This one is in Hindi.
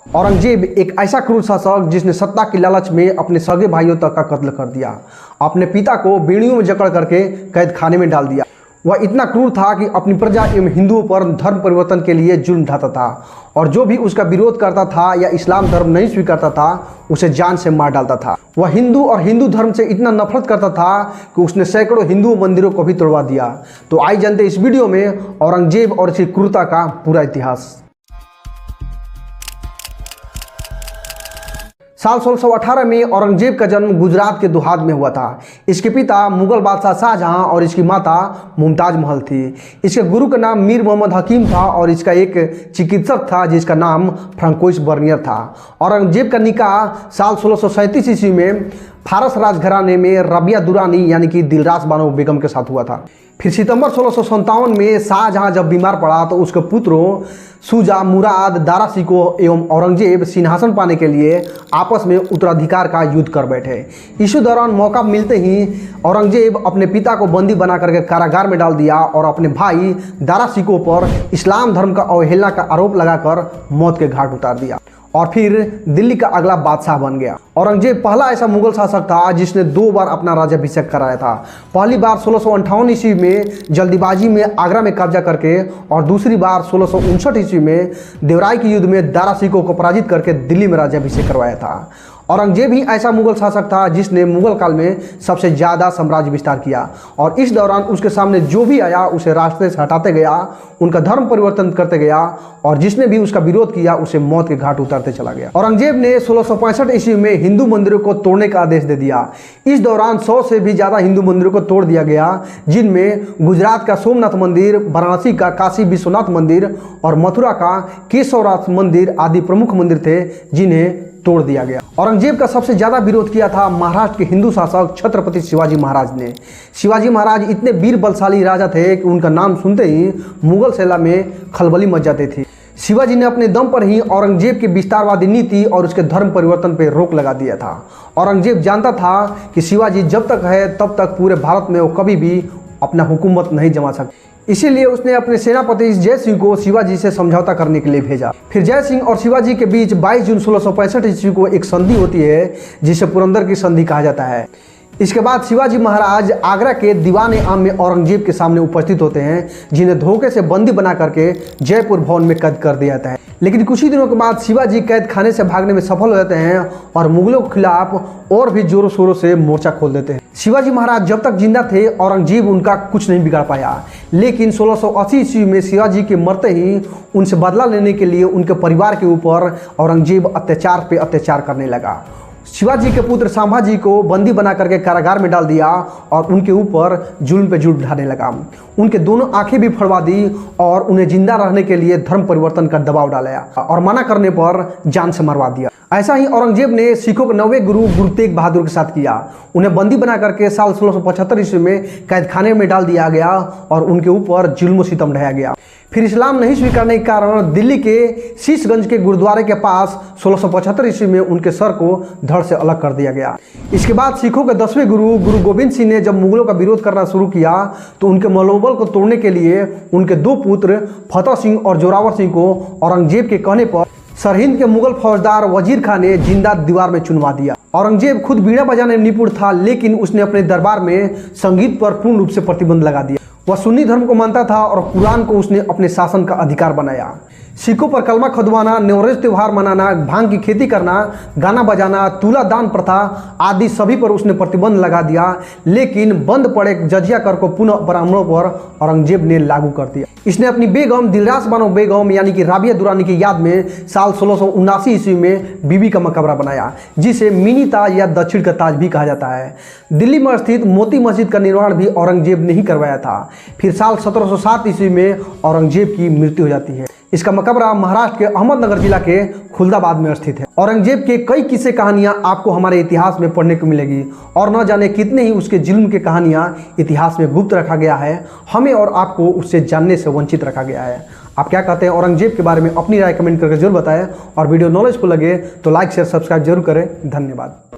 औरंगजेब एक ऐसा क्रूर शासक जिसने सत्ता की लालच में अपने सगे भाइयों तक का कत्ल कर दिया। अपने पिता को बेड़ियों में जकड़ करके कैद खाने में डाल दिया। वह इतना क्रूर था कि अपनी प्रजा एवं हिंदुओं पर धर्म परिवर्तन के लिए जुल्म ढाता था और जो भी उसका विरोध करता था या इस्लाम धर्म नहीं स्वीकारता था उसे जान से मार डालता था। वह हिंदू और हिंदू धर्म से इतना नफरत करता था कि उसने सैकड़ों हिंदू मंदिरों को भी तोड़वा दिया। तो आइए जानते इस वीडियो में औरंगजेब और इसकी क्रूरता का पूरा इतिहास। साल 1618 में औरंगजेब का जन्म गुजरात के दुहाद में हुआ था। इसके पिता मुगल बादशाह शाहजहां और इसकी माता मुमताज महल थी। इसके गुरु का नाम मीर मोहम्मद हकीम था और इसका एक चिकित्सक था जिसका नाम फ्रांकोइस बर्नियर था। औरंगजेब का निकाह साल 1637 ईस्वी में फारस राजघराने में रबिया दुरानी यानी कि दिलरास बानो बेगम के साथ हुआ था। फिर सितंबर 1657 में शाहजहां जब बीमार पड़ा तो उसके पुत्रों शुजा, मुराद, दारा शिकोह एवं औरंगजेब सिंहासन पाने के लिए आपस में उत्तराधिकार का युद्ध कर बैठे। इसी दौरान मौका मिलते ही औरंगजेब अपने पिता को बंदी बना करके कारागार में डाल दिया और अपने भाई दारा शिकोह पर इस्लाम धर्म का अवहेलना का आरोप लगाकर मौत के घाट उतार दिया और फिर दिल्ली का अगला बादशाह बन गया। औरंगजेब पहला ऐसा मुगल शासक था जिसने 2 बार अपना राज्याभिषेक कराया था। पहली बार 1658 ईस्वी में जल्दीबाजी में आगरा में कब्जा करके और दूसरी बार 1659 ईस्वी में देवराय के युद्ध में दारा शिकोह को पराजित करके दिल्ली में राज्याभिषेक करवाया था। औरंगजेब ही ऐसा मुगल शासक था जिसने मुगल काल में सबसे ज़्यादा साम्राज्य विस्तार किया और इस दौरान उसके सामने जो भी आया उसे रास्ते से हटाते गया, उनका धर्म परिवर्तन करते गया और जिसने भी उसका विरोध किया उसे मौत के घाट उतारते चला गया। औरंगजेब ने 1665 ईस्वी में हिंदू मंदिरों को तोड़ने का आदेश दे दिया। इस दौरान 100 से भी ज़्यादा हिंदू मंदिरों को तोड़ दिया गया, जिनमें गुजरात का सोमनाथ मंदिर, वाराणसी का काशी विश्वनाथ मंदिर और मथुरा का केशवनाथ मंदिर आदि प्रमुख मंदिर थे जिन्हें तोड़ दिया गया। औरंगजेब का सबसे ज़्यादा विरोध किया था महाराष्ट्र के हिंदू शासक छत्रपति शिवाजी महाराज ने। शिवाजी महाराज इतने वीर बलशाली राजा थे कि उनका नाम सुनते ही मुगल सेना में खलबली मच जाती थी। शिवाजी ने अपने दम पर ही औरंगजेब की विस्तारवादी नीति और उसके धर्म परिवर्तन पर रोक लगा दिया था। औरंगजेब जानता था कि शिवाजी जब तक है तब तक पूरे भारत में वो कभी भी अपना हुकूमत नहीं जमा सकते। इसीलिए उसने अपने सेनापति जय सिंह को शिवाजी से समझौता करने के लिए भेजा। फिर जय सिंह और शिवाजी के बीच 22 जून 1665 ईस्वी को एक संधि होती है जिसे पुरंदर की संधि कहा जाता है। इसके बाद शिवाजी महाराज आगरा के दीवान आम में औरंगजेब के सामने उपस्थित होते हैं, जिन्हें धोखे से बंदी बना करके जयपुर भवन में कैद कर दिया जाता है। लेकिन कुछ ही दिनों के बाद शिवाजी कैद खाने से भागने में सफल हो जाते हैं और मुगलों के खिलाफ और भी जोरों शोरों से मोर्चा खोल देते हैं। शिवाजी महाराज जब तक जिंदा थे औरंगजेब उनका कुछ नहीं बिगाड़ पाया, लेकिन 1680 ईस्वी में शिवाजी के मरते ही उनसे बदला लेने के लिए उनके परिवार के ऊपर औरंगजेब अत्याचार पे अत्याचार करने लगा। शिवाजी के पुत्र संभाजी को बंदी बना करके कारागार में डाल दिया और उनके ऊपर जुल्म पे जुल्म ढाने लगा। उनके दोनों आंखें भी फड़वा दी और उन्हें जिंदा रहने के लिए धर्म परिवर्तन का दबाव डाला और मना करने पर जान से मरवा दिया। ऐसा ही औरंगजेब ने सिखों के 9वें गुरु गुरु तेग बहादुर के साथ किया। उन्हें बंदी बना करके साल 1675 ईस्वी में कैद खाने में डाल दिया गया और उनके ऊपर जुल्म सितम ढाया गया। फिर इस्लाम नहीं स्वीकारने के कारण दिल्ली के शीशगंज के गुरुद्वारे के पास 1675 ईस्वी में उनके सर को धड़ से अलग कर दिया गया। इसके बाद सिखों के 10वें गुरु गुरु गोविंद सिंह ने जब मुगलों का विरोध करना शुरू किया तो उनके मनोबल को तोड़ने के लिए उनके 2 पुत्र फतेह सिंह और जोरावर सिंह को औरंगजेब के कहने पर सरहिंद के मुगल फौजदार वजीर खान ने जिंदा दीवार में चुनवा दिया। औरंगजेब खुद बीड़ा बजाने में निपुण था, लेकिन उसने अपने दरबार में संगीत पर पूर्ण रूप से प्रतिबंध लगा दिया। वह सुन्नी धर्म को मानता था और कुरान को उसने अपने शासन का अधिकार बनाया। सिखों पर कलमा खुदवाना, नवरेज त्यौहार मनाना, भांग की खेती करना, गाना बजाना, तुला दान प्रथा आदि सभी पर उसने प्रतिबंध लगा दिया, लेकिन बंद पड़े जजिया कर को पुनः ब्राह्मणों पर औरंगजेब ने लागू कर दिया। इसने अपनी बेगम दिलरास बानो बेगम यानी कि राबिया दुरानी की याद में साल 1679 ईस्वी में बीबी का मकबरा बनाया, जिसे मिनी ताज या दक्षिण का ताज भी कहा जाता है। दिल्ली में स्थित मोती मस्जिद का निर्माण भी औरंगजेब ने ही करवाया था। फिर साल 1707 ईस्वी में औरंगजेब की मृत्यु हो जाती है। इसका मकबरा महाराष्ट्र के अहमदनगर जिला के खुलदाबाद में स्थित है। औरंगजेब के कई किस्से कहानियां आपको हमारे इतिहास में पढ़ने को मिलेगी और न जाने कितने ही उसके जुल्म के कहानियां इतिहास में गुप्त रखा गया है। हमें और आपको उससे जानने से वंचित रखा गया है। आप क्या कहते हैं औरंगजेब के बारे में? अपनी राय कमेंट करके जरूर बताएं और वीडियो नॉलेजफुल लगे तो लाइक शेयर सब्सक्राइब जरूर करें। धन्यवाद।